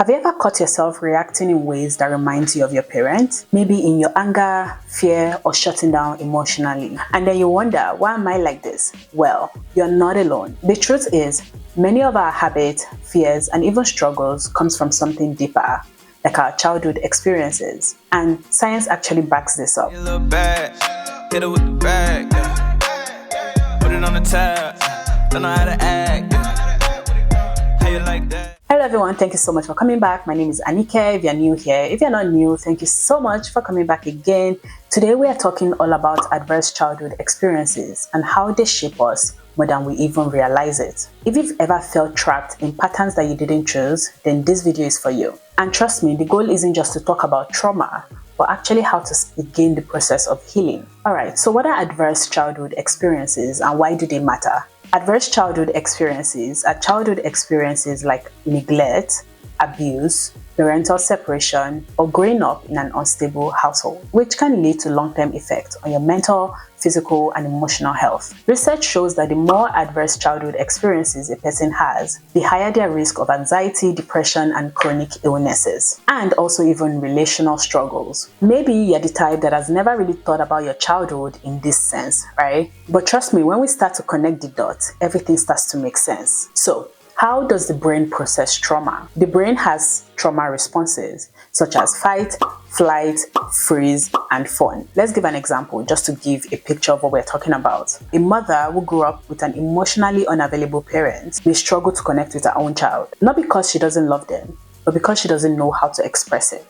Have you ever caught yourself reacting in ways that reminds you of your parents? Maybe in your anger, fear, or shutting down emotionally. And then you wonder, why am I like this? Well, you're not alone. The truth is, many of our habits, fears, and even struggles comes from something deeper, like our childhood experiences. And science actually backs this up. Hit it with the bag, yeah. Put it on the tab, don't know how to act, yeah. How you like that? Hello everyone, thank you so much for coming back. My name is Anike. If you're new here, if you're not new, thank you so much for coming back again. Today we are talking all about adverse childhood experiences and how they shape us more than we even realize it. If you've ever felt trapped in patterns that you didn't choose, then this video is for you. And trust me, the goal isn't just to talk about trauma, but actually how to begin the process of healing. Alright, so what are adverse childhood experiences and why do they matter? Adverse childhood experiences are childhood experiences like neglect, abuse, parental separation, or growing up in an unstable household, which can lead to long-term effects on your mental, physical, and emotional health. Research shows that the more adverse childhood experiences a person has, the higher their risk of anxiety, depression, and chronic illnesses, and also even relational struggles. Maybe you're the type that has never really thought about your childhood in this sense, right? But trust me, when we start to connect the dots, everything starts to make sense. So, how does the brain process trauma? The brain has trauma responses such as fight, flight, freeze, and fawn. Let's give an example just to give a picture of what we're talking about. A mother who grew up with an emotionally unavailable parent may struggle to connect with her own child, not because she doesn't love them, but because she doesn't know how to express it,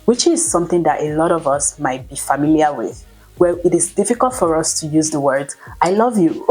which is something that a lot of us might be familiar with, where it is difficult for us to use the words I love you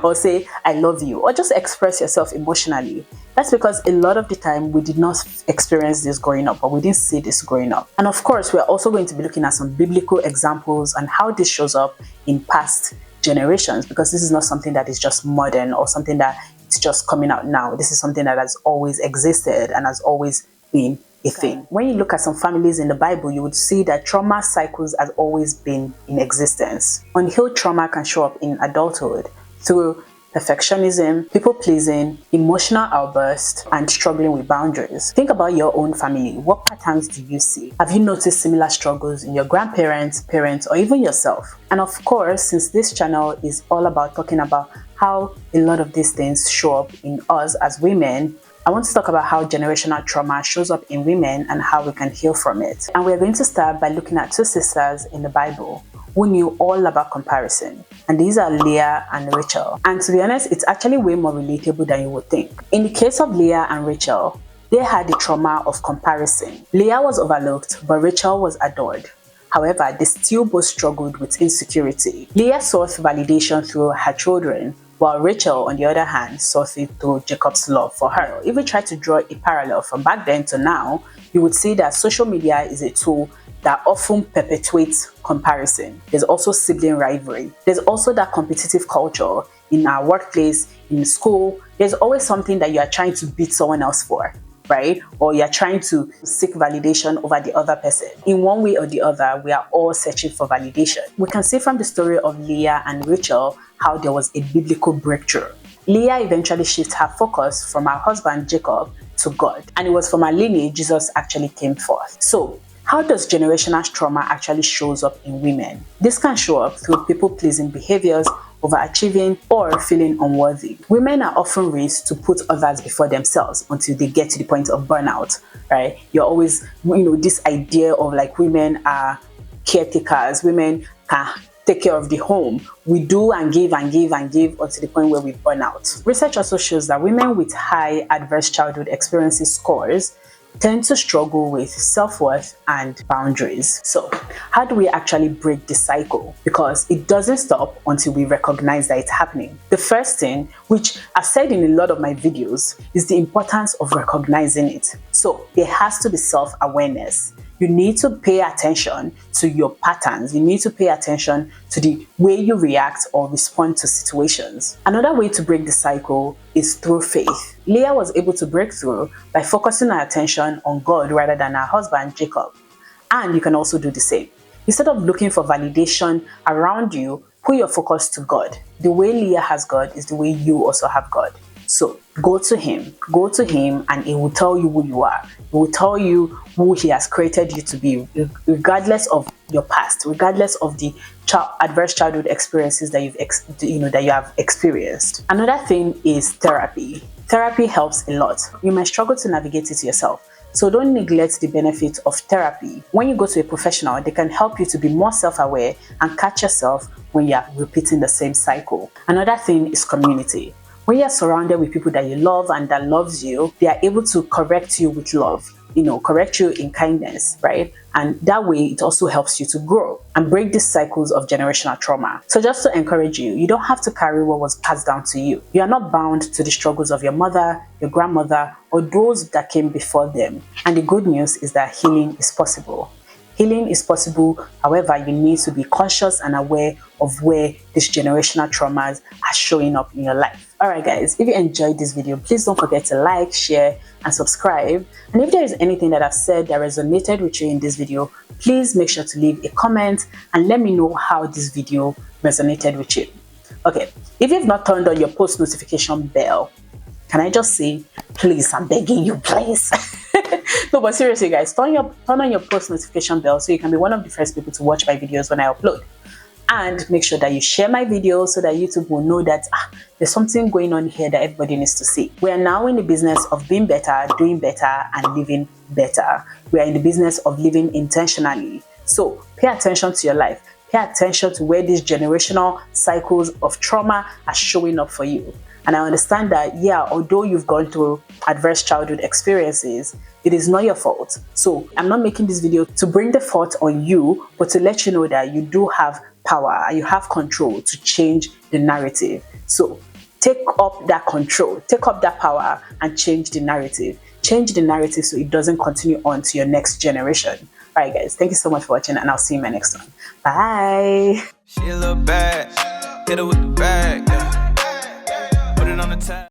or say I love you or just express yourself emotionally. That's because a lot of the time we did not experience this growing up, or we didn't see this growing up. And of course, we're also going to be looking at some biblical examples and how this shows up in past generations, because this is not something that is just modern or something that it's just coming out now. This is something that has always existed and has always been a thing. When you look at some families in the Bible, you would see that trauma cycles has always been in existence. Unhealed trauma can show up in adulthood through perfectionism, people-pleasing, emotional outbursts, and struggling with boundaries. Think about your own family. What patterns do you see? Have you noticed similar struggles in your grandparents, parents, or even yourself? And of course, since this channel is all about talking about how a lot of these things show up in us as women, I want to talk about how generational trauma shows up in women and how we can heal from it. And we're going to start by looking at two sisters in the Bible who knew all about comparison. And these are Leah and Rachel. And to be honest, it's actually way more relatable than you would think. In the case of Leah and Rachel, they had the trauma of comparison. Leah was overlooked, but Rachel was adored. However, they still both struggled with insecurity. Leah sought validation through her children, while Rachel, on the other hand, sought it through Jacob's love for her. If we try to draw a parallel from back then to now, you would see that social media is a tool that often perpetuates comparison. There's also sibling rivalry. There's also that competitive culture in our workplace, in school. There's always something that you are trying to beat someone else for, right? Or you're trying to seek validation over the other person. In one way or the other, we are all searching for validation. We can see from the story of Leah and Rachel how there was a biblical breakthrough. Leah eventually shifted her focus from her husband Jacob to God, and it was from her lineage Jesus actually came forth. So, how does generational trauma actually shows up in women? This can show up through people-pleasing behaviors, overachieving, or feeling unworthy. Women are often raised to put others before themselves until they get to the point of burnout, right? You're always, this idea of like women are caretakers, women can take care of the home. We do and give and give and give until the point where we burn out. Research also shows that women with high adverse childhood experiences scores tend to struggle with self-worth and boundaries. So, how do we actually break the cycle? Because it doesn't stop until we recognize that it's happening. The first thing, which I've said in a lot of my videos, is the importance of recognizing it. So, there has to be self-awareness. You need to pay attention to your patterns. You need to pay attention to the way you react or respond to situations. Another way to break the cycle is through faith. Leah was able to break through by focusing her attention on God rather than her husband Jacob. And you can also do the same. Instead of looking for validation around you, put your focus to God. The way Leah has God is the way you also have God. So go to him, and he will tell you who you are. He will tell you who he has created you to be, regardless of your past, regardless of the adverse childhood experiences that that you have experienced. Another thing is therapy. Therapy helps a lot. You might struggle to navigate it yourself, so don't neglect the benefits of therapy. When you go to a professional, they can help you to be more self-aware and catch yourself when you are repeating the same cycle. Another thing is community. When you're surrounded with people that you love and that loves you, they are able to correct you with love, correct you in kindness, right? And that way it also helps you to grow and break these cycles of generational trauma. So just to encourage you, you don't have to carry what was passed down to you. You are not bound to the struggles of your mother, your grandmother, or those that came before them. And the good news is that healing is possible. Healing is possible, however, you need to be conscious and aware of where these generational traumas are showing up in your life. Alright guys, if you enjoyed this video, please don't forget to like, share, and subscribe. And if there is anything that I've said that resonated with you in this video, please make sure to leave a comment and let me know how this video resonated with you. Okay, if you've not turned on your post notification bell, can I just say, please, I'm begging you, please. No, but seriously guys, turn on your post notification bell so you can be one of the first people to watch my videos when I upload. And make sure that you share my videos so that YouTube will know that there's something going on here that everybody needs to see. We are now in the business of being better, doing better, and living better. We are in the business of living intentionally. So pay attention to your life. Pay attention to where these generational cycles of trauma are showing up for you. And I understand that, yeah, although you've gone through adverse childhood experiences, it is not your fault. So I'm not making this video to bring the fault on you, but to let you know that you do have power, you have control to change the narrative. So take up that control, take up that power and change the narrative. Change the narrative so it doesn't continue on to your next generation. All right, guys, thank you so much for watching and I'll see you in my next one. Bye. She a little bad, hit her with the bag, yeah. Put it on the tab.